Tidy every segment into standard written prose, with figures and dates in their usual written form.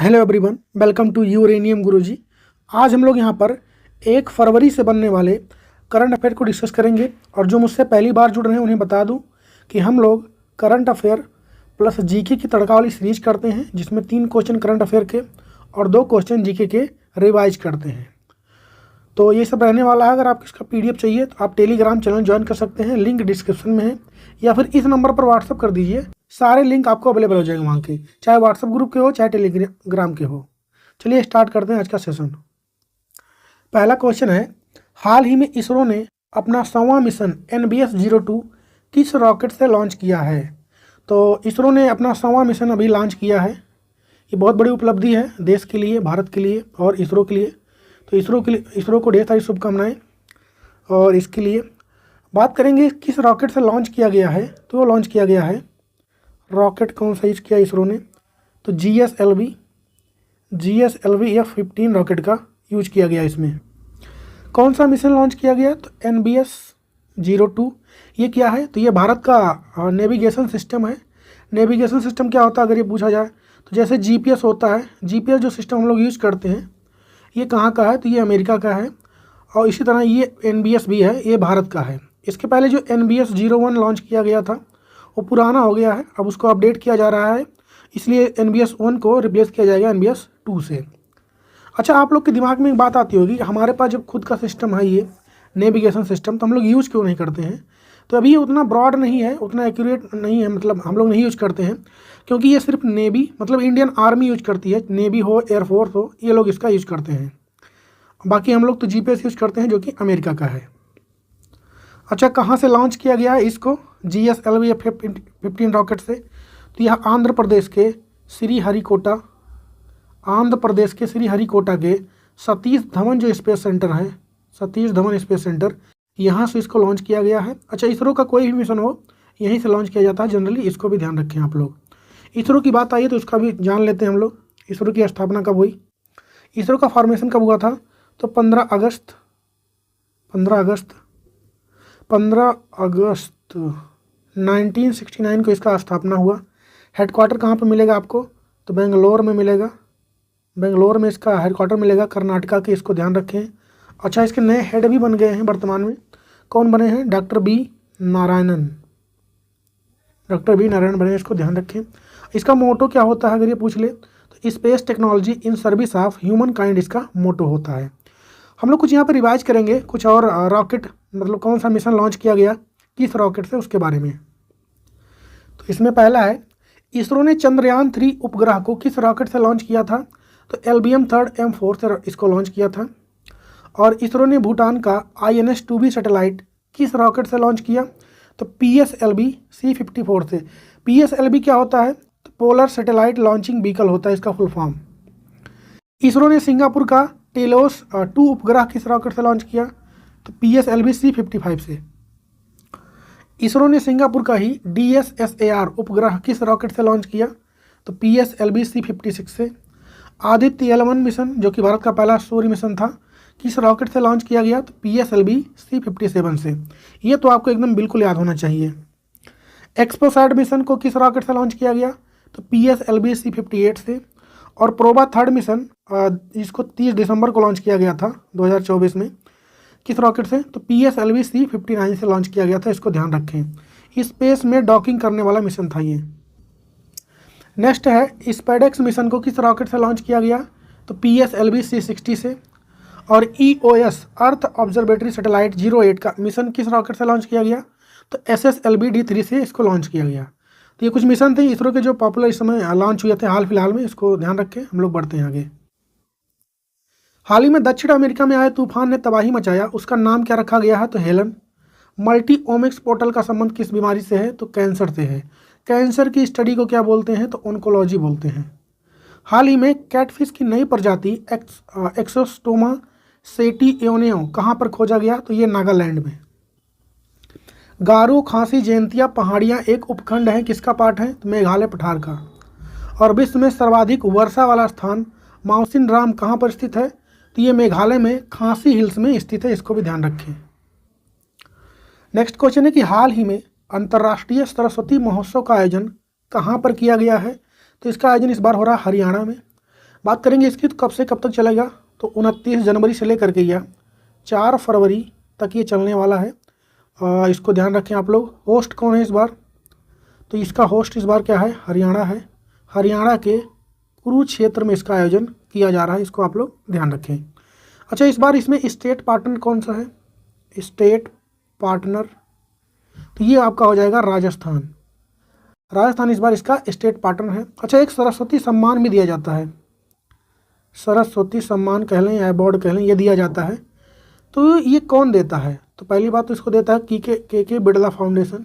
Hello everyone, welcome to uranium Guruji. आज हम लोग यहाँ पर 1 फरवरी से बनने वाले करंट अफेयर को डिस्कस करेंगे। और जो मुझसे पहली बार जुड़ रहे हैं उन्हें बता दूं कि हम लोग करंट अफेयर प्लस जीके की तड़का वाली सीरीज करते हैं, जिसमें 3 क्वेश्चन करंट अफेयर के और 2 क्वेश्चन जीके के रिवाइज करते हैं। तो ये सब रहने वाला है। अगर आपको इसका पीडीएफ चाहिए तो आप टेलीग्राम चैनल ज्वाइन कर सकते हैं, लिंक डिस्क्रिप्शन में है, या फिर इस नंबर पर व्हाट्सअप कर दीजिए। सारे लिंक आपको अवेलेबल हो जाएंगे वहाँ के, चाहे व्हाट्सअप ग्रुप के हो चाहे टेलीग्राम के हो। चलिए स्टार्ट करते हैं आज का सेशन। पहला क्वेश्चन है, हाल ही में इसरो ने अपना 100वां मिशन NBS-02 किस रॉकेट से लॉन्च किया है? तो इसरो ने अपना 100वां मिशन अभी लॉन्च किया है। ये बहुत बड़ी उपलब्धि है देश के लिए, भारत के लिए और इसरो के लिए। तो इसरो को ढेर सारी शुभकामनाएं। और इसके लिए बात करेंगे किस रॉकेट से लॉन्च किया गया है, तो वो लॉन्च किया गया है, रॉकेट कौन सा यूज़ किया इसरो ने, तो GSLV F-15 रॉकेट का यूज किया गया। इसमें कौन सा मिशन लॉन्च किया गया, तो NBS-02। ये क्या है, तो ये भारत का नेविगेशन सिस्टम है। नेविगेशन सिस्टम क्या होता है अगर ये पूछा जाए, तो जैसे GPS होता है, GPS जो सिस्टम हम लोग यूज़ करते हैं ये कहाँ का है, तो ये अमेरिका का है। और इसी तरह ये NBS भी है, ये भारत का है। इसके पहले जो NBS-01 लॉन्च किया गया था वो पुराना हो गया है, अब उसको अपडेट किया जा रहा है, इसलिए NBS-1 को रिप्लेस किया जाएगा NBS-2 से। अच्छा, आप लोग के दिमाग में एक बात आती होगी कि हमारे पास जब खुद का सिस्टम है ये नेविगेशन सिस्टम, तो हम लोग यूज़ क्यों नहीं करते हैं? तो अभी ये उतना ब्रॉड नहीं है, उतना एक्यूरेट नहीं है, मतलब हम लोग नहीं यूज करते हैं, क्योंकि ये सिर्फ नेवी मतलब इंडियन आर्मी यूज करती है। नेवी हो, एयरफोर्स हो, ये लोग इसका यूज करते हैं। बाकी हम लोग तो GPS यूज करते हैं जो कि अमेरिका का है। अच्छा, कहाँ से लॉन्च किया गया है इसको, GSLV F-15 रॉकेट से? तो यह आंध्र प्रदेश के श्रीहरिकोटा के सतीश धवन जो स्पेस सेंटर है, सतीश धवन स्पेस सेंटर, यहाँ से इसको लॉन्च किया गया है। अच्छा, इसरो का कोई भी मिशन हो यहीं से लॉन्च किया जाता है जनरली, इसको भी ध्यान रखें आप लोग। इसरो की बात आई है तो उसका भी जान लेते हैं हम लोग। इसरो की स्थापना कब हुई, इसरो का फॉर्मेशन कब हुआ था, तो 15 अगस्त 1969 को इसका स्थापना हुआ। हेडक्वार्टर कहाँ पर मिलेगा आपको, तो बेंगलोर में मिलेगा। बेंगलोर में इसका हेडक्वार्टर मिलेगा, कर्नाटका के, इसको ध्यान रखें। अच्छा, इसके नए हेड भी बन गए हैं वर्तमान में। कौन बने हैं, डॉक्टर बी नारायणन बने, इसको ध्यान रखें। इसका मोटो क्या होता है अगर ये पूछ ले, तो space technology in service of human kind इसका मोटो होता है। हम लोग कुछ यहाँ पर रिवाइज करेंगे, कुछ और रॉकेट मतलब कौन सा मिशन लॉन्च किया गया किस रॉकेट से, उसके बारे में। तो इसमें पहला है, इसरो ने चंद्रयान-3 उपग्रह को किस रॉकेट से लॉन्च किया था, तो LBM-3 M4 से इसको लॉन्च किया था। और इसरो ने भूटान का INS-2B सैटेलाइट किस रॉकेट से लॉन्च किया, तो PSLV C-54 से। PSLV क्या होता है, तो पोलर सैटेलाइट लॉन्चिंग व्हीकल होता है इसका फुल फॉर्म। इसरो ने सिंगापुर का टेलोस 2 उपग्रह किस रॉकेट से लॉन्च किया, तो PSLV C-55 से। इसरो ने सिंगापुर का ही DSSAR उपग्रह किस रॉकेट से लॉन्च किया, तो PSLV C-56 से। आदित्य L1 मिशन जो कि भारत का पहला सूर्य मिशन था, किस रॉकेट से लॉन्च किया गया, तो PSLV C-57 से। ये तो आपको एकदम बिल्कुल याद होना चाहिए। एक्सपोसैट मिशन को किस रॉकेट से लॉन्च किया गया, तो PSLV C-58 से। और प्रोबा 3 मिशन इसको 30 दिसंबर को लॉन्च किया गया था 2024 में, किस रॉकेट से, तो PSLV C-59 से लॉन्च किया गया था, इसको ध्यान रखें। स्पेस में डॉकिंग करने वाला मिशन था ये। नेक्स्ट है, स्पेडेक्स मिशन को किस रॉकेट से लॉन्च किया गया, तो PSLV C-60 से। और EOS अर्थ ऑब्जर्वेटरी सैटेलाइट 08 का मिशन किस रॉकेट से लॉन्च किया गया, तो SSLV D3 से इसको लॉन्च किया गया। तो ये कुछ मिशन थे इसरो के जो पॉपुलर इस समय लॉन्च हुए थे हाल फिलहाल में, इसको ध्यान रखें। हम लोग बढ़ते हैं आगे। हाल ही में दक्षिण अमेरिका में आए तूफान ने तबाही मचाया, उसका नाम क्या रखा गया है, तो हेलन। मल्टी ओमिक्स पोर्टल का संबंध किस बीमारी से है, तो कैंसर से है। कैंसर की स्टडी को क्या बोलते हैं, तो ऑन्कोलॉजी बोलते हैं। हाल ही में कैटफिश की नई प्रजाति एक्सोस्टोमा सेटियोनियो कहाँ पर खोजा गया, तो ये नागालैंड में। गारो, खासी, जयंतिया पहाड़ियाँ एक उपखंड है, किसका पार्ट है, तो मेघालय पठार का। और विश्व में सर्वाधिक वर्षा वाला स्थान माउसिन राम कहाँ पर स्थित है, तो ये मेघालय में खासी हिल्स में स्थित है, इसको भी ध्यान रखें। नेक्स्ट क्वेश्चन है कि हाल ही में अंतर्राष्ट्रीय सरस्वती महोत्सव का आयोजन कहाँ पर किया गया है, तो इसका आयोजन इस बार हो रहा है हरियाणा में। बात करेंगे इसकी तो कब से कब तक चलेगा, तो 29 जनवरी से लेकर के यह 4 फरवरी तक ये चलने वाला है। इसको ध्यान रखें आप लोग। होस्ट कौन है इस बार, तो इसका होस्ट इस बार क्या है, हरियाणा है। हरियाणा के कुरुक्षेत्र में इसका आयोजन किया जा रहा है, इसको आप लोग ध्यान रखें। अच्छा, इस बार इसमें स्टेट पार्टनर कौन सा है, स्टेट पार्टनर, तो ये आपका हो जाएगा राजस्थान। राजस्थान इस बार इसका स्टेट पार्टनर है। अच्छा, एक सरस्वती सम्मान भी दिया जाता है, सरस्वती सम्मान कह लें या अवार्ड कह लें, ये दिया जाता है। तो ये कौन देता है, तो पहली बात तो इसको देता है के बिड़ला फाउंडेशन,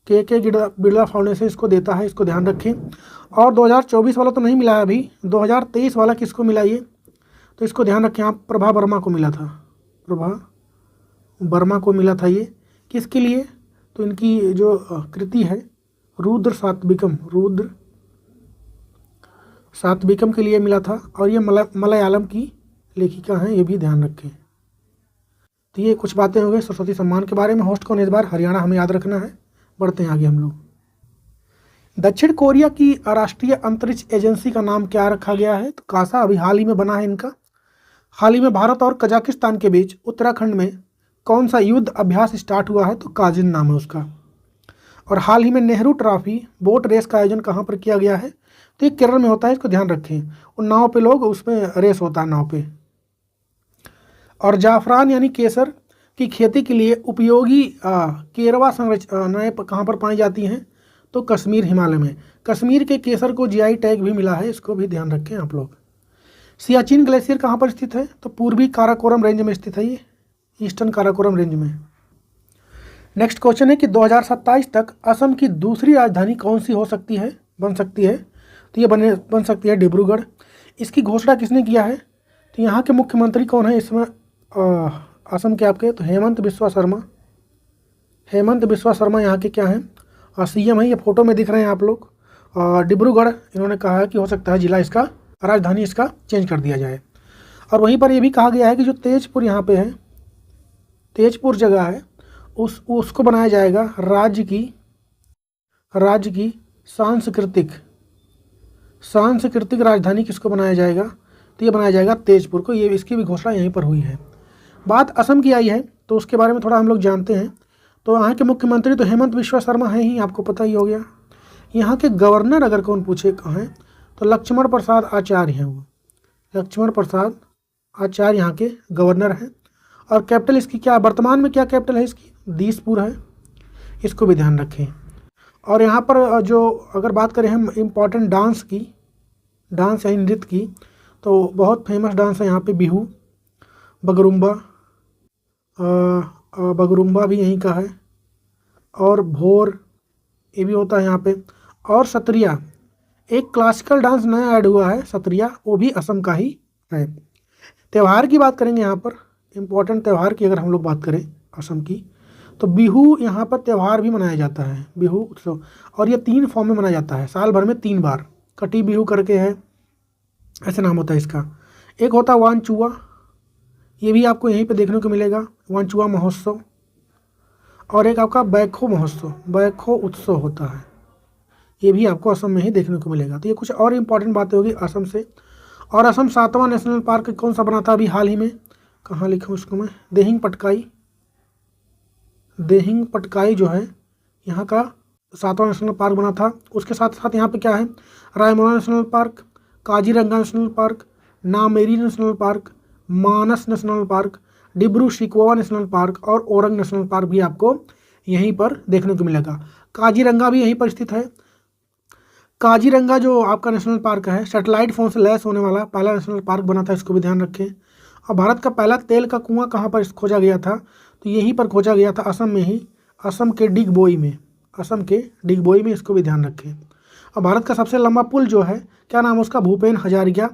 के बिड़ला फाउंडेशन इसको देता है, इसको ध्यान रखें। और 2024 वाला तो नहीं मिला है अभी, 2023 वाला किसको मिला ये, तो इसको ध्यान रखें आप, प्रभा वर्मा को मिला था, प्रभा वर्मा को मिला था ये। किसके लिए, तो इनकी जो कृति है रुद्र सातविकम के लिए मिला था। और ये मलयालम की लेखिका हैं, ये भी ध्यान रखें। तो ये कुछ बातें हो गई सरस्वती सम्मान के बारे में। होस्ट कौन इस बार, हरियाणा, हमें याद रखना है। बढ़ते हैं आगे हम लोग। दक्षिण कोरिया की राष्ट्रीय अंतरिक्ष एजेंसी का नाम क्या रखा गया है, तो कासा अभी हाल ही में बना है इनका। हाल ही में भारत और कजाकिस्तान के बीच उत्तराखंड में कौन सा युद्ध अभ्यास स्टार्ट हुआ है, तो काजिन नाम है उसका। और हाल ही में नेहरू ट्रॉफी बोट रेस का आयोजन कहाँ पर किया गया है, तो ये केरल में होता है, इसको ध्यान रखें। और नाव पे लोग, उसमें रेस होता है नाव पे। और जाफरान यानी केसर की खेती के लिए उपयोगी केरवा संरचनाएँ कहाँ पर पाई जाती हैं, तो कश्मीर, हिमालय में। कश्मीर के केसर को जीआई टैग भी मिला है, इसको भी ध्यान रखें आप लोग। सियाचिन ग्लेशियर कहाँ पर स्थित है, तो पूर्वी काराकोरम रेंज में स्थित है, ये ईस्टर्न काराकोरम रेंज में। नेक्स्ट क्वेश्चन है कि 2027 तक असम की दूसरी राजधानी कौन सी हो सकती है, बन सकती है, तो ये बन सकती है डिब्रूगढ़। इसकी घोषणा किसने किया है, तो यहाँ के मुख्यमंत्री कौन है इसमें, असम के आपके, तो हेमंत बिस्वा शर्मा यहाँ के क्या हैं, सीएम है। ये फोटो में दिख रहे हैं आप लोग। डिब्रूगढ़ इन्होंने कहा है कि हो सकता है जिला इसका, राजधानी इसका चेंज कर दिया जाए। और वहीं पर ये भी कहा गया है कि जो तेजपुर यहाँ पे है, तेजपुर जगह है, उसको बनाया जाएगा राज्य की सांस्कृतिक राजधानी किसको बनाया जाएगा, तो ये बनाया जाएगा तेजपुर को। ये इसकी भी घोषणा यहीं पर हुई है। बात असम की आई है तो उसके बारे में थोड़ा हम लोग जानते हैं। तो यहाँ के मुख्यमंत्री तो हेमंत बिस्वा शर्मा हैं ही, आपको पता ही हो गया। यहाँ के गवर्नर अगर कौन पूछे कहाँ हैं, तो लक्ष्मण प्रसाद आचार्य हैं, वो लक्ष्मण प्रसाद आचार्य यहाँ के गवर्नर हैं। और कैपिटल इसकी क्या, वर्तमान में क्या कैपिटल है इसकी, दिसपुर है, इसको भी ध्यान रखें। और यहाँ पर जो अगर बात करें हम इम्पॉर्टेंट डांस या नृत्य की, तो बहुत फेमस डांस है यहाँ पे बिहू, बगरुम्बा भी यहीं का है, और भोर ये भी होता है यहाँ पे। और सत्रिया, एक क्लासिकल डांस नया ऐड हुआ है सत्रिया, वो भी असम का ही है। त्यौहार की बात करेंगे यहाँ पर, इम्पोर्टेंट त्यौहार की अगर हम लोग बात करें असम की, तो बिहू यहाँ पर त्यौहार भी मनाया जाता है, बिहू उत्सव। और ये 3 फॉर्म में मनाया जाता है, साल भर में 3 बार। कटी बिहू करके है, ऐसे नाम होता है इसका। एक होता है वानचुआ, ये भी आपको यहीं पे देखने को मिलेगा, वानचुआ महोत्सव। और एक आपका बैखो उत्सव होता है, ये भी आपको असम में ही देखने को मिलेगा। तो ये कुछ और इम्पॉर्टेंट बातें होगी असम से। और असम 7वां नेशनल पार्क कौन सा बना था अभी हाल ही में, कहाँ लिखूँ उसको मैं, देहिंग पटकाई जो है यहाँ का 7वां नेशनल पार्क बना था। उसके साथ साथ यहाँ पे क्या है, Raimona national park, Kaziranga national park, Nameri national park, Manas national park, Dibru Saikhowa national park और ओरंग नेशनल पार्क भी आपको यहीं पर देखने को मिलेगा। काजीरंगा भी यहीं पर स्थित है। काजीरंगा जो आपका नेशनल पार्क है, सैटेलाइट फ़ोन से लैस होने वाला पहला नेशनल पार्क बना था, इसको भी ध्यान रखें। और भारत का पहला तेल का कुआं कहाँ पर खोजा गया था, तो यहीं पर खोजा गया था, असम में ही, असम के डिगबोई में, इसको भी ध्यान रखें। और भारत का सबसे लंबा पुल जो है, क्या नाम है उसका, भूपेन हजारिका,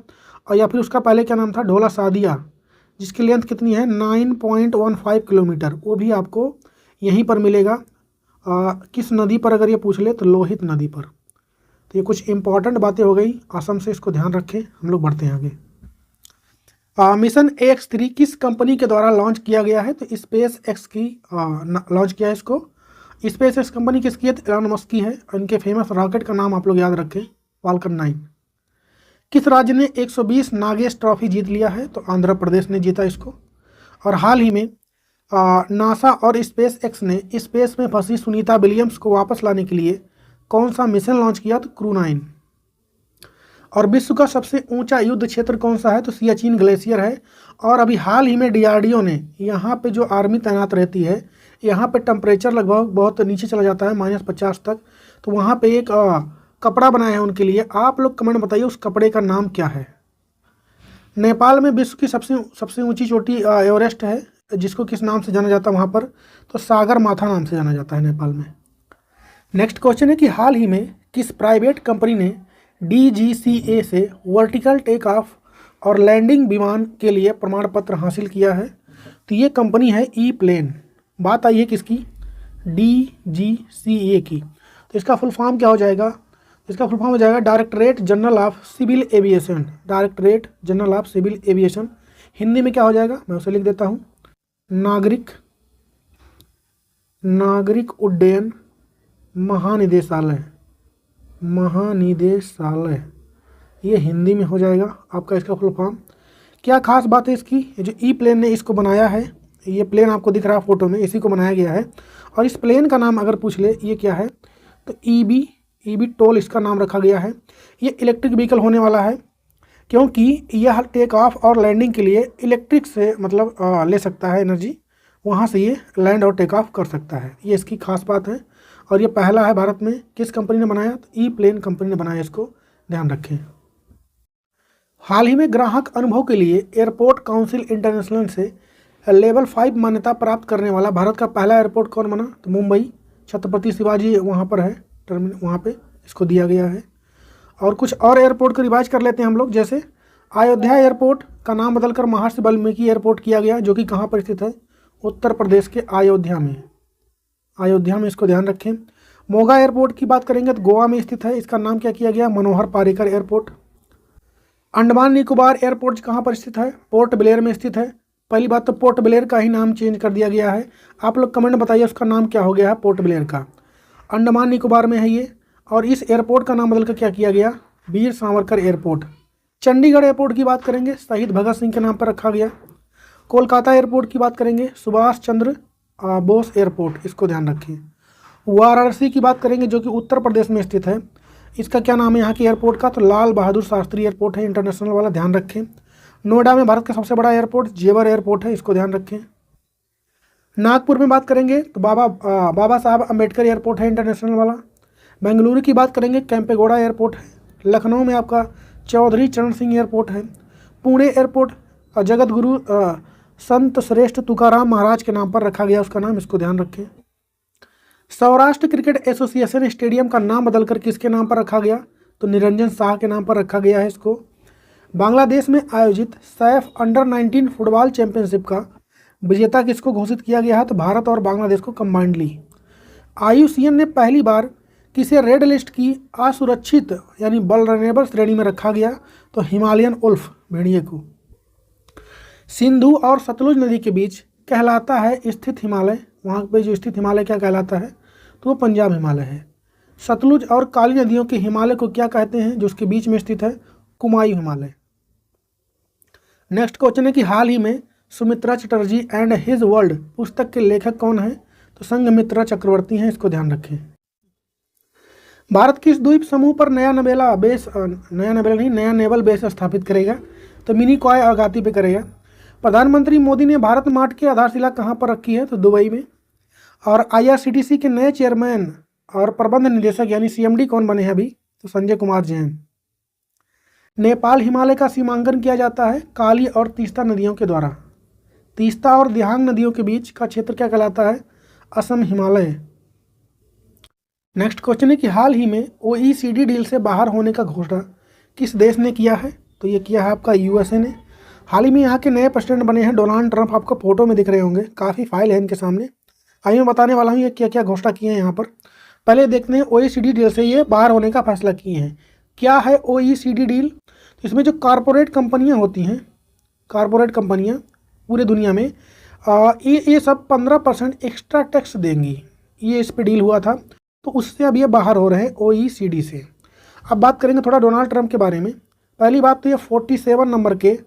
और या फिर उसका पहले क्या नाम था, ढोला सादिया, जिसकी लेंथ कितनी है 9.15 किलोमीटर, वो भी आपको यहीं पर मिलेगा। किस नदी पर अगर ये पूछ ले तो लोहित नदी पर। तो ये कुछ इंपॉर्टेंट बातें हो गई असम से, इसको ध्यान रखें। हम लोग बढ़ते हैं आगे। मिशन AX3 किस कंपनी के द्वारा लॉन्च किया गया है, तो स्पेस एक्स की लॉन्च किया है इसको। स्पेस एक्स कंपनी किसकी है, तो एलन मस्क की है। इनके फेमस रॉकेट का नाम आप लोग याद रखें, फाल्कन 9। किस राज्य ने 120 नागेश ट्रॉफी जीत लिया है? तो आंध्र प्रदेश ने जीता इसको। और हाल ही में नासा और स्पेस एक्स ने स्पेस में फंसी सुनीता विलियम्स को वापस लाने के लिए कौन सा मिशन लॉन्च किया? तो क्रू 9। और विश्व का सबसे ऊंचा युद्ध क्षेत्र कौन सा है? तो सियाचिन ग्लेशियर है। और अभी हाल ही में डीआरडीओ ने यहाँ पे जो आर्मी तैनात रहती है, यहाँ पे टेम्परेचर लगभग बहुत नीचे चला जाता है, -50 तक। तो वहाँ पे एक कपड़ा बनाया है उनके लिए। आप लोग कमेंट बताइए उस कपड़े का नाम क्या है। नेपाल में विश्व की सबसे ऊंची चोटी एवरेस्ट है, जिसको किस नाम से जाना जाता है वहाँ पर? तो सागर माथा नाम से जाना जाता है नेपाल में। नेक्स्ट क्वेश्चन है कि हाल ही में किस प्राइवेट कंपनी ने DGCA से वर्टिकल टेक ऑफ और लैंडिंग विमान के लिए प्रमाण पत्र हासिल किया है? तो ये कंपनी है E-प्लेन। बात आई है किसकी? DGCA की। तो इसका फुल फॉर्म क्या हो जाएगा? इसका फुल फॉर्म हो जाएगा directorate general of civil aviation. Directorate general of civil aviation Hindi में क्या हो जाएगा? मैं उसे लिख देता हूँ, नागरिक उड्डयन महानिदेशालय। ये हिंदी में हो जाएगा आपका इसका फुल फॉर्म। क्या खास बात है इसकी? ये जो E-प्लेन ने इसको बनाया है, ये प्लेन आपको दिख रहा है फोटो में, इसी को बनाया गया है। और इस प्लेन का नाम अगर पूछ ले, ये क्या है? तो ईबी टोल इसका नाम रखा गया है। ये इलेक्ट्रिक व्हीकल होने वाला है, क्योंकि यह टेक ऑफ और लैंडिंग के लिए इलेक्ट्रिक से मतलब ले सकता है एनर्जी, वहाँ से ये लैंड और टेक ऑफ कर सकता है। ये इसकी खास बात है। और ये पहला है भारत में। किस कंपनी ने बनाया? तो E-प्लेन कंपनी ने बनाया, इसको ध्यान रखें। हाल ही में ग्राहक अनुभव के लिए एयरपोर्ट काउंसिल इंटरनेशनल से लेवल 5 मान्यता प्राप्त करने वाला भारत का पहला एयरपोर्ट कौन बना? तो मुंबई छत्रपति शिवाजी वहाँ पर है, टर्मिनल वहाँ पे इसको दिया गया है। और कुछ और एयरपोर्ट को रिवाइज कर लेते हैं हम लोग। जैसे अयोध्या एयरपोर्ट का नाम बदलकर महर्षि वाल्मीकि एयरपोर्ट किया गया, जो कि कहाँ पर स्थित है? उत्तर प्रदेश के अयोध्या में इसको ध्यान रखें। मोगा एयरपोर्ट की बात करेंगे तो गोवा में स्थित है, इसका नाम क्या किया गया? मनोहर पारिकर एयरपोर्ट। अंडमान निकोबार एयरपोर्ट कहाँ पर स्थित है? पोर्ट ब्लेयर में स्थित है। पहली बात तो पोर्ट ब्लेयर का ही नाम चेंज कर दिया गया है। आप लोग कमेंट बताइए उसका नाम क्या हो गया है पोर्ट ब्लेयर का। अंडमान निकोबार में है ये। और इस एयरपोर्ट का नाम बदलकर क्या किया गया? वीर सावरकर एयरपोर्ट। चंडीगढ़ एयरपोर्ट की बात करेंगे, शहीद भगत सिंह के नाम पर रखा गया। कोलकाता एयरपोर्ट की बात करेंगे, सुभाष चंद्र बोस एयरपोर्ट, इसको ध्यान रखिए। वाराणसी की बात करेंगे, जो कि उत्तर प्रदेश में स्थित है, इसका क्या नाम है यहाँ के एयरपोर्ट का? तो लाल बहादुर शास्त्री एयरपोर्ट है, इंटरनेशनल वाला, ध्यान रखें। नोएडा में भारत का सबसे बड़ा एयरपोर्ट जेवर एयरपोर्ट है, इसको ध्यान रखें। नागपुर में बात करेंगे तो बाबा साहब अम्बेडकर एयरपोर्ट है, इंटरनेशनल वाला। बेंगलुरु की बात करेंगे, कैंपेगौड़ा एयरपोर्ट है। लखनऊ में आपका चौधरी चरण सिंह एयरपोर्ट है। पुणे एयरपोर्ट जगत गुरु संत श्रेष्ठ तुकाराम महाराज के नाम पर रखा गया, उसका नाम, इसको ध्यान रखें। सौराष्ट्र क्रिकेट एसोसिएशन स्टेडियम का नाम बदलकर किसके नाम पर रखा गया? तो निरंजन शाह के नाम पर रखा गया है इसको। बांग्लादेश में आयोजित सैफ अंडर-19 फुटबॉल चैंपियनशिप का विजेता किसको घोषित किया गया है? तो भारत और बांग्लादेश को कंबाइंडली। IUCN ने पहली बार किसे रेड लिस्ट की असुरक्षित यानी वल्नरेबल श्रेणी में रखा गया? तो हिमालयन उल्फ भेड़िए को। सिंधु और सतलुज नदी के बीच कहलाता है स्थित हिमालय, वहाँ पे जो स्थित हिमालय क्या कहलाता है? तो वो पंजाब हिमालय है। सतलुज और काली नदियों के हिमालय को क्या कहते हैं जो उसके बीच में स्थित है? कुमायूं हिमालय। नेक्स्ट क्वेश्चन है कि हाल ही में Sumitra Chatterjee and his world पुस्तक के लेखक कौन है? तो संघमित्रा चक्रवर्ती हैं, इसको ध्यान रखें। भारत किस द्वीप समूह पर नया नेवल बेस स्थापित करेगा? तो मिनीकॉय अगाती पे करेगा। प्रधानमंत्री मोदी ने भारत मार्ट की आधारशिला कहाँ पर रखी है? तो दुबई में। और IRCTC के नए चेयरमैन और प्रबंध निदेशक यानी CMD कौन बने हैं अभी? तो संजय कुमार जैन। नेपाल हिमालय का सीमांकन किया जाता है काली और तीस्ता नदियों के द्वारा। तीस्ता और दिहांग नदियों के बीच का क्षेत्र क्या कहलाता है? असम हिमालय। नेक्स्ट क्वेश्चन है कि हाल ही में OECD डील से बाहर होने का घोषणा किस देश ने किया है? तो ये किया है आपका USA ने। हाल ही में यहाँ के नए प्रेसिडेंट बने हैं डोनाल्ड ट्रंप, आपको फोटो में दिख रहे होंगे, काफ़ी फाइल है इनके सामने। आइए मैं बताने वाला हूँ ये क्या क्या घोषणा की है यहाँ पर। पहले देखते हैं OECD डील से ये बाहर होने का फैसला किए हैं। क्या है OECD डील? तो इसमें जो कॉरपोरेट कंपनियाँ होती हैं, कॉरपोरेट कंपनियाँ पूरे दुनिया में ये सब 15% एक्स्ट्रा टैक्स देंगी, ये इस पर डील हुआ था। तो उससे अब ये बाहर हो रहे हैं OECD से। अब बात करेंगे थोड़ा डोनाल्ड ट्रंप के बारे में। पहली बात तो ये 47 नंबर के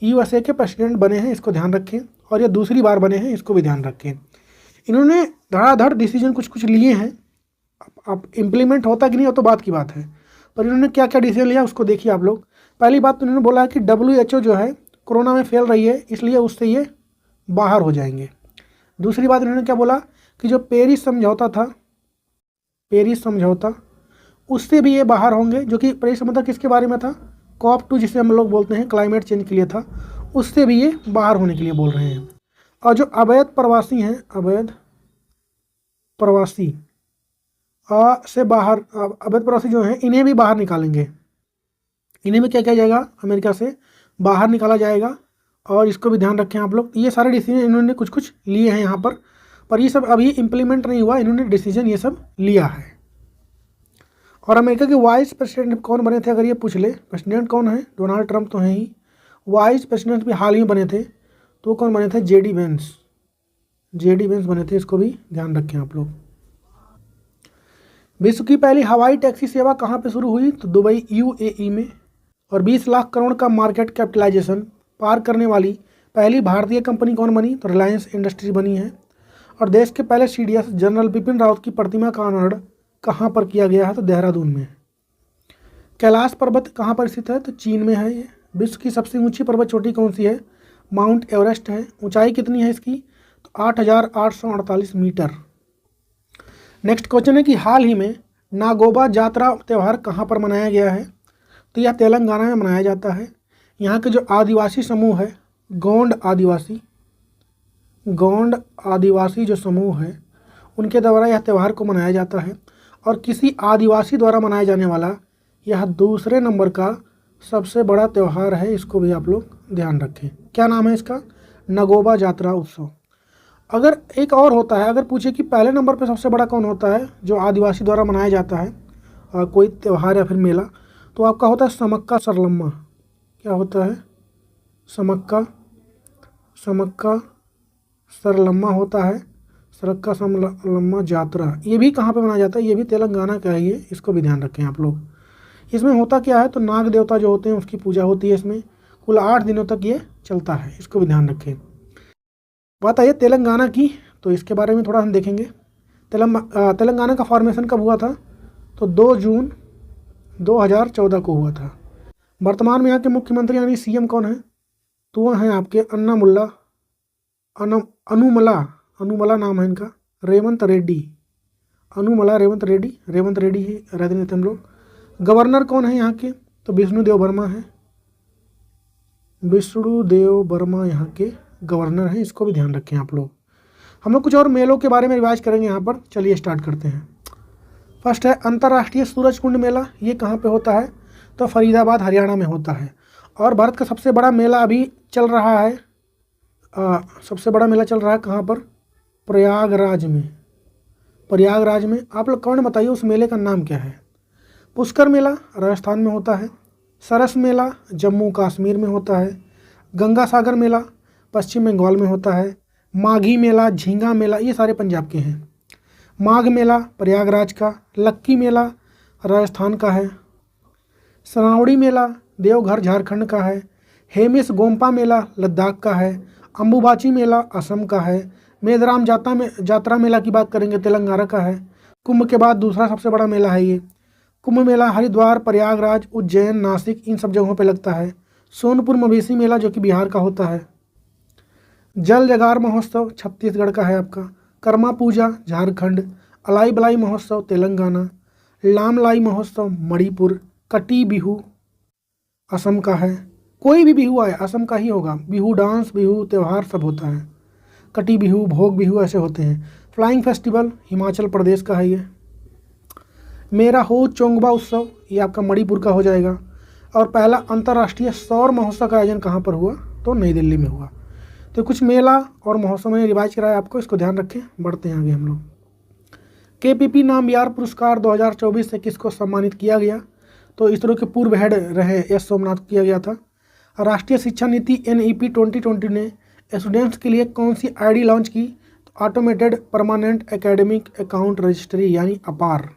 यूएसए के प्रेसिडेंट बने हैं, इसको ध्यान रखें, और ये दूसरी बार बने हैं, इसको भी ध्यान रखें। इन्होंने धड़ाधड़ डिसीजन कुछ कुछ लिए हैं, अब इम्प्लीमेंट होता कि नहीं हो तो बात की बात है, पर इन्होंने क्या क्या डिसीजन लिया उसको देखिए आप लोग। पहली बात तो इन्होंने बोला है कि WHO जो है कोरोना में फैल रही है, इसलिए उससे ये बाहर हो जाएंगे। दूसरी बात इन्होंने क्या बोला कि जो पेरिस समझौता था, पेरिस समझौता, उससे भी ये बाहर होंगे, जो कि पेरिस समझौता किसके बारे में था, COP2 जिसे हम लोग बोलते हैं, क्लाइमेट चेंज के लिए था, उससे भी ये बाहर होने के लिए बोल रहे हैं। और जो अवैध प्रवासी हैं, अवैध प्रवासी से बाहर, अवैध प्रवासी जो हैं इन्हें भी बाहर निकालेंगे, इन्हें भी क्या किया जाएगा, अमेरिका से बाहर निकाला जाएगा, और इसको भी ध्यान रखें आप लोग। ये सारे डिसीजन इन्होंने कुछ कुछ लिए हैं यहाँ पर ये सब अभी इम्प्लीमेंट नहीं हुआ, इन्होंने डिसीजन ये सब लिया है। और अमेरिका के वाइस प्रेसिडेंट कौन बने थे, अगर ये पूछ ले, प्रेसिडेंट कौन है, डोनाल्ड ट्रंप तो हैं ही, वाइस प्रेसिडेंट भी हाल ही में बने थे, तो कौन बने थे, जेडी वेंस बने थे, इसको भी ध्यान रखें आप लोग। विश्व की पहली हवाई टैक्सी सेवा कहाँ पे शुरू हुई, तो दुबई UAE में। और 20 लाख करोड़ का मार्केट कैपिटलाइजेशन पार करने वाली पहली भारतीय कंपनी कौन बनी, तो रिलायंस इंडस्ट्रीज बनी है। और देश के पहले CDS जनरल बिपिन रावत की प्रतिमा का अनावरण कहाँ पर किया गया है, तो देहरादून में। कैलाश पर्वत कहाँ पर स्थित है, तो चीन में है ये। विश्व की सबसे ऊंची पर्वत चोटी कौन सी है, माउंट एवरेस्ट है। ऊंचाई कितनी है इसकी, तो 8,848 मीटर। नेक्स्ट क्वेश्चन है कि हाल ही में नागोबा जात्रा त्यौहार कहाँ पर मनाया गया है, तो यह तेलंगाना में मनाया जाता है। यहाँ के जो आदिवासी समूह है, गोंड आदिवासी जो समूह है, उनके द्वारा यह त्यौहार को मनाया जाता है। और किसी आदिवासी द्वारा मनाया जाने वाला यह दूसरे नंबर का सबसे बड़ा त्यौहार है, इसको भी आप लोग ध्यान रखें। क्या नाम है इसका, नगोबा जात्रा उत्सव। अगर एक और होता है, अगर पूछे कि पहले नंबर पर सबसे बड़ा कौन होता है जो आदिवासी द्वारा मनाया जाता है कोई त्यौहार या फिर मेला, तो आपका होता है समक्का सरलम्मा। क्या होता है, समक्का सरलम्मा होता है, सरक्का सरलम्मा जात्रा। ये भी कहाँ पे मनाया जाता है, ये भी तेलंगाना का है ये, इसको भी ध्यान रखें आप लोग। इसमें होता क्या है, तो नाग देवता जो होते हैं उसकी पूजा होती है इसमें, कुल 8 दिनों तक ये चलता है, इसको भी ध्यान रखें। बात आई तेलंगाना की, तो इसके बारे में थोड़ा हम देखेंगे। तेलंगाना का फॉर्मेशन कब हुआ था, तो 2 जून 2014 को हुआ था। वर्तमान में यहाँ के मुख्यमंत्री यानी CM कौन है, तो वह हैं आपके अनुमला नाम है इनका, रेवंत रेड्डी ही रहते नहीं थे हम लोग। गवर्नर कौन है यहाँ के, तो विष्णुदेव वर्मा यहाँ के गवर्नर हैं, इसको भी ध्यान रखें आप लोग। हम लोग कुछ और मेलों के बारे में रिवाइज करेंगे यहाँ पर, चलिए स्टार्ट करते हैं। फर्स्ट है अंतर्राष्ट्रीय सूरजकुंड मेला, ये कहाँ पे होता है, तो फरीदाबाद हरियाणा में होता है। और भारत का सबसे बड़ा मेला अभी चल रहा है, सबसे बड़ा मेला चल रहा है कहाँ पर, प्रयागराज में। आप लोग कौन बताइए उस मेले का नाम क्या है। पुष्कर मेला राजस्थान में होता है, सरस मेला जम्मू कश्मीर में होता है, गंगा सागर मेला पश्चिम बंगाल में होता है, माघी मेला, झींगा मेला ये सारे पंजाब के हैं, माघ मेला प्रयागराज का, लक्की मेला राजस्थान का है, सनावड़ी मेला देवघर झारखंड का है, हेमिस गोम्पा मेला लद्दाख का है, अम्बुबाची मेला असम का है, मेदराम जात्रा मेला की बात करेंगे तेलंगाना का है। कुंभ के बाद दूसरा सबसे बड़ा मेला है ये। कुंभ मेला हरिद्वार, प्रयागराज, उज्जैन, नासिक इन सब जगहों पे लगता है। सोनपुर मवेशी मेला जो कि बिहार का होता है। जल जगार महोत्सव छत्तीसगढ़ का है आपका। कर्मा पूजा झारखंड, अलाई बलाई महोत्सव तेलंगाना, लामलाई महोत्सव मणिपुर, कटी बिहू असम का है। कोई भी बिहू आए असम का ही होगा, बिहू डांस, बिहू त्यौहार सब होता है। कटी बिहू, भोग बिहू ऐसे होते हैं। फ्लाइंग फेस्टिवल हिमाचल प्रदेश का है ये। मेरा हो चोंगबा उत्सव ये आपका मणिपुर का हो जाएगा। और पहला अंतर्राष्ट्रीय सौर महोत्सव का आयोजन कहाँ पर हुआ, तो नई दिल्ली में हुआ। तो कुछ मेला और महोत्सव में रिवाइज कराया आपको, इसको ध्यान रखें। बढ़ते हैं आगे हम लोग। KPP नामयार पुरस्कार 2024 से किसको सम्मानित किया गया, तो इसरो के पूर्व हेड रहे S सोमनाथ किया गया था। राष्ट्रीय शिक्षा नीति NEP 2020 ने स्टूडेंट्स के लिए कौन सी ID लॉन्च की, तो automated permanent academic account registry यानी अपार।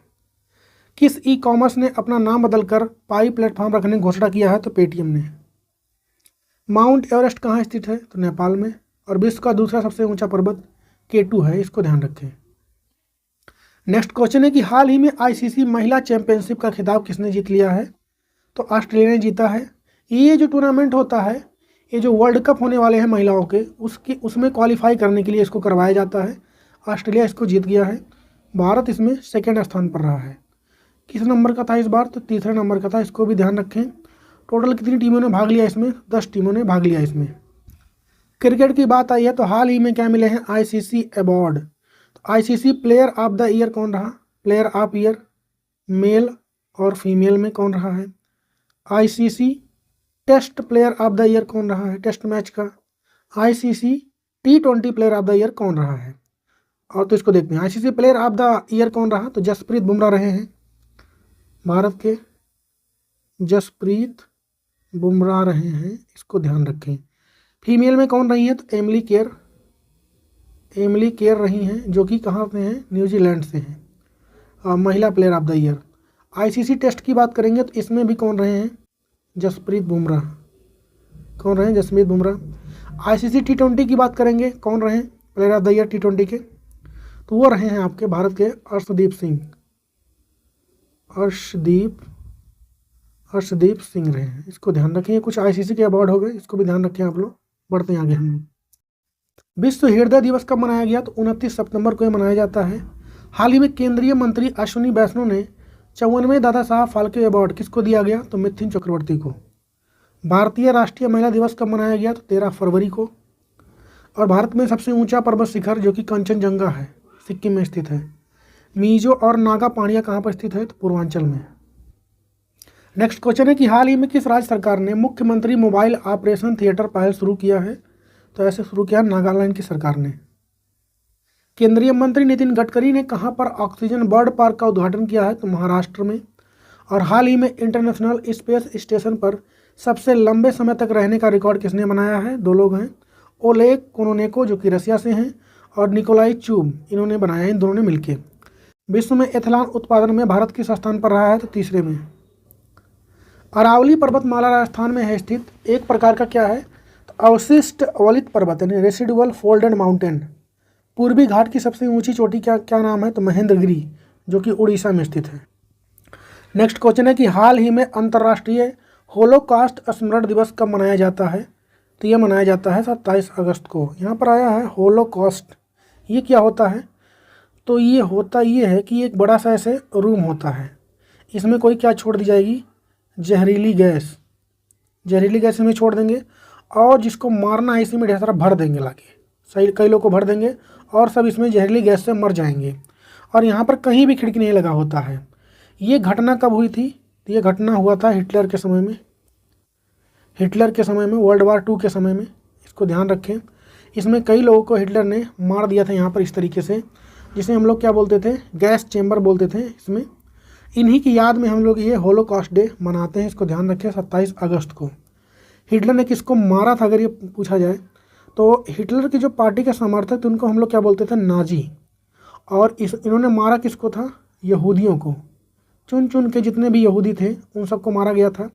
किस ई कॉमर्स ने अपना नाम बदलकर पाई प्लेटफॉर्म रखने की घोषणा किया है? तो पेटीएम ने। माउंट एवरेस्ट कहाँ स्थित है? तो नेपाल में। और विश्व का दूसरा सबसे ऊंचा पर्वत K2 है, इसको ध्यान रखें। नेक्स्ट क्वेश्चन है कि हाल ही में आईसीसी महिला चैंपियनशिप का खिताब किसने जीत लिया है? तो ऑस्ट्रेलिया ने जीता है। ये जो टूर्नामेंट होता है, ये जो वर्ल्ड कप होने वाले हैं महिलाओं के, उसमें क्वालिफाई करने के लिए इसको करवाया जाता है। ऑस्ट्रेलिया इसको जीत गया है। भारत इसमें सेकेंड स्थान पर रहा है। किस नंबर का था इस बार? तो तीसरे नंबर का था, इसको भी ध्यान रखें। टोटल कितनी टीमों ने भाग लिया इसमें? 10 टीमों ने भाग लिया इसमें। क्रिकेट की बात आई है तो हाल ही में क्या मिले हैं? ICC award. तो ICC player of the year कौन रहा? प्लेयर ऑफ ईयर मेल और फीमेल में कौन रहा है? ICC test player of the year कौन रहा है टेस्ट मैच का? ICC T20 player of the year कौन रहा है? और तो इसको देखते हैं, ICC player of the year कौन रहा? तो जसप्रीत बुमराह रहे हैं, भारत के जसप्रीत बुमराह रहे हैं, इसको ध्यान रखें। फीमेल में कौन रही है? तो एमिली केयर रही हैं, जो कि कहाँ से हैं? न्यूजीलैंड से हैं, महिला player of the year. ICC test की बात करेंगे तो इसमें भी कौन रहे हैं? जसप्रीत बुमराह। कौन रहे हैं? जसप्रीत बुमराह। आईसीसी T20 की बात करेंगे, कौन रहे हैं player of the year T20 के? तो वो रहे हैं आपके भारत के अर्शदीप सिंह रहे हैं, इसको ध्यान रखें। ये कुछ आईसीसी के अवार्ड हो गए, इसको भी ध्यान रखें आप लोग। बढ़ते हैं आगे हम लोग। विश्व हृदय दिवस कब मनाया गया? तो 29 सितंबर को ये मनाया जाता है। हाल ही में केंद्रीय मंत्री अश्विनी वैष्णव ने 54वें दादा साहब फाल्के अवार्ड किसको दिया गया? तो मिथुन चक्रवर्ती को। भारतीय राष्ट्रीय महिला दिवस कब मनाया गया? तो 13 फरवरी को। और भारत में सबसे ऊंचा पर्वत शिखर जो कि कंचनजंगा है, सिक्किम में स्थित है। मिजो और नागा पहाड़ियाँ कहाँ पर स्थित है? तो पूर्वांचल में। नेक्स्ट क्वेश्चन है कि हाल ही में किस राज्य सरकार ने मुख्यमंत्री मोबाइल ऑपरेशन थिएटर पहल शुरू किया है? तो ऐसे शुरू किया नागालैंड की सरकार ने। केंद्रीय मंत्री नितिन गडकरी ने कहां पर ऑक्सीजन बर्ड पार्क का उद्घाटन किया है? तो महाराष्ट्र में। और हाल ही में इंटरनेशनल स्पेस स्टेशन पर सबसे लंबे समय तक रहने का रिकॉर्ड किसने बनाया है? 2 लोग हैं, ओलेग कोनोनेको जो कि रसिया से हैं, और निकोलाई चूब, इन्होंने बनाया है, इन दोनों ने मिलकर। विश्व में एथेनॉल उत्पादन में भारत किस स्थान पर रहा है? तो तीसरे में। अरावली पर्वतमाला राजस्थान में है स्थित, एक प्रकार का क्या है? तो अवशिष्ट अवलित पर्वत यानी रेसिडुअल फोल्डेड माउंटेन। पूर्वी घाट की सबसे ऊंची चोटी क्या नाम है? तो महेंद्रगिरी, जो कि उड़ीसा में स्थित है। नेक्स्ट क्वेश्चन है कि हाल ही में अंतर्राष्ट्रीय होलोकॉस्ट स्मरण दिवस कब मनाया जाता है? तो यह मनाया जाता है 27 अगस्त को। यहाँ पर आया है होलोकॉस्ट, ये क्या होता है? तो ये होता ये है कि एक बड़ा सा ऐसे रूम होता है, इसमें कोई क्या छोड़ दी जाएगी? जहरीली गैस इसमें छोड़ देंगे, और जिसको मारना है इसी में ढेर सारा भर देंगे लाके, सही कई लोग को भर देंगे, और सब इसमें जहरीली गैस से मर जाएंगे। और यहाँ पर कहीं भी खिड़की नहीं लगा होता है। ये घटना कब हुई थी? तो ये घटना हुआ था हिटलर के समय में, वर्ल्ड वार 2 के समय में, इसको ध्यान रखें। इसमें कई लोगों को हिटलर ने मार दिया था यहाँ पर इस तरीके से, जिसे हम लोग क्या बोलते थे? गैस चेम्बर बोलते थे इसमें। इन्हीं की याद में हम लोग ये होलोकॉस्ट डे मनाते हैं, इसको ध्यान रखें 27 अगस्त को। हिटलर ने किसको मारा था अगर ये पूछा जाए तो हिटलर की जो पार्टी के समर्थक थे उनको हम लोग क्या बोलते थे? नाजी। और इन्होंने मारा किसको था? यहूदियों को। चुन चुन के जितने भी यहूदी थे उन सबको मारा गया था।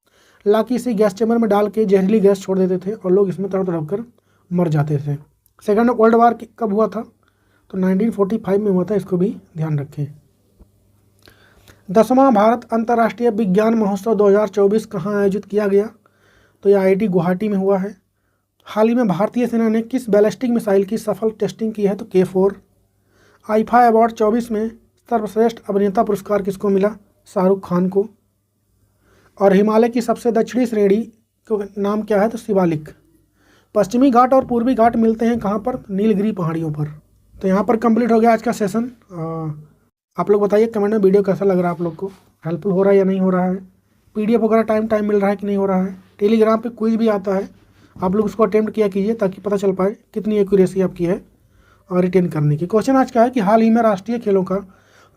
लाकि इसे गैस चैम्बर में डाल के जहरीली गैस छोड़ देते थे और लोग इसमें तड़प तड़प कर मर जाते थे। सेकेंड वर्ल्ड वार कब हुआ था? तो 1945 में हुआ था, इसको भी ध्यान रखें। 10वां भारत अंतर्राष्ट्रीय विज्ञान महोत्सव 2024 कहाँ आयोजित किया गया? तो यह IIT गुवाहाटी में हुआ है। हाल ही में भारतीय सेना ने किस बैलिस्टिक मिसाइल की सफल टेस्टिंग की है? तो K4। आईफा अवार्ड 24 में सर्वश्रेष्ठ अभिनेता पुरस्कार किसको मिला? शाहरुख खान को। और हिमालय की सबसे दक्षिणी श्रेणी का नाम क्या है? तो शिवालिक। पश्चिमी घाट और पूर्वी घाट मिलते हैं कहाँ पर? नीलगिरी पहाड़ियों पर। तो यहाँ पर कंप्लीट हो गया आज का सेशन। आप लोग बताइए कमेंट में वीडियो कैसा लग रहा है, आप लोग को हेल्पफुल हो रहा है या नहीं हो रहा है? PDF वगैरह टाइम मिल रहा है कि नहीं हो रहा है? टेलीग्राम पे क्विज भी आता है, आप लोग उसको अटेम्प्ट किया कीजिए ताकि पता चल पाए कितनी एक्यूरेसी आपकी है और रिटेन करने की। क्वेश्चन आज का है कि हाल ही में राष्ट्रीय खेलों का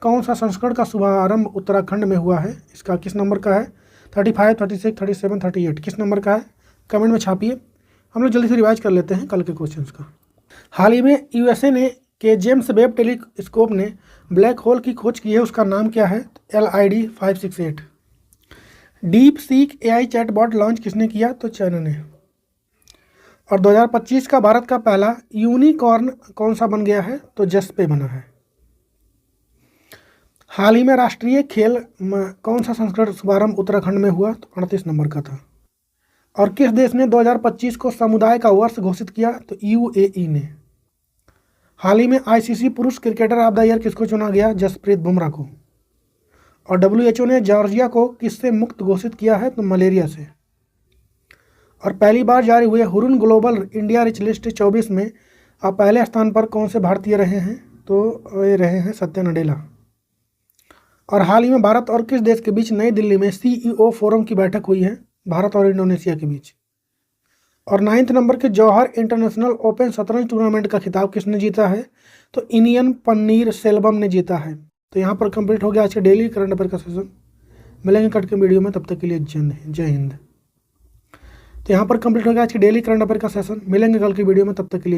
कौन सा संस्करण का शुभारंभ उत्तराखंड में हुआ है? इसका किस नंबर का है? 35, 36, 37, 38 किस नंबर का है? कमेंट में छापिए। हम लोग जल्दी से रिवाइज कर लेते हैं कल के क्वेश्चंस का। हाल ही में USA ने कि जेम्स वेब टेलीस्कोप ने ब्लैक होल की खोज की है, उसका नाम क्या है? LID 568। Deep seek AI chatbot launch किसने किया? तो चाइना ने। और 2025 का भारत का पहला यूनिकॉर्न कौन सा बन गया है? तो जसपे बना है। हाल ही में राष्ट्रीय खेल कौन सा संस्करण शुभारंभ उत्तराखंड में हुआ? तो 38 नंबर का था। और किस देश ने 2025 को समुदाय का वर्ष घोषित किया? तो UAE ने। हाल ही में ICC पुरुष क्रिकेटर ऑफ द ईयर किसको चुना गया? जसप्रीत बुमराह को। और WHO ने जॉर्जिया को किससे मुक्त घोषित किया है? तो मलेरिया से। और पहली बार जारी हुए Hurun global India rich list 24 में आप पहले स्थान पर कौन से भारतीय रहे हैं? तो ये रहे हैं सत्या नडेला। और हाल ही में भारत और किस देश के बीच नई दिल्ली में CEO फोरम की बैठक हुई है? भारत और इंडोनेशिया के बीच। और 9th नंबर के जौहर इंटरनेशनल ओपन शतरंज टूर्नामेंट का खिताब किसने जीता है? तो इनियन पन्नीर सेल्वम ने जीता है। तो यहाँ पर कंप्लीट हो गया आज के डेली करंट अफेयर का सेशन। मिलेंगे कट के वीडियो में, तब तक के लिए जय हिंद। तो यहाँ पर कंप्लीट हो गया आज के डेली करंट अफेयर का सेशन। मिलेंगे कल की वीडियो में, तब तक के लिए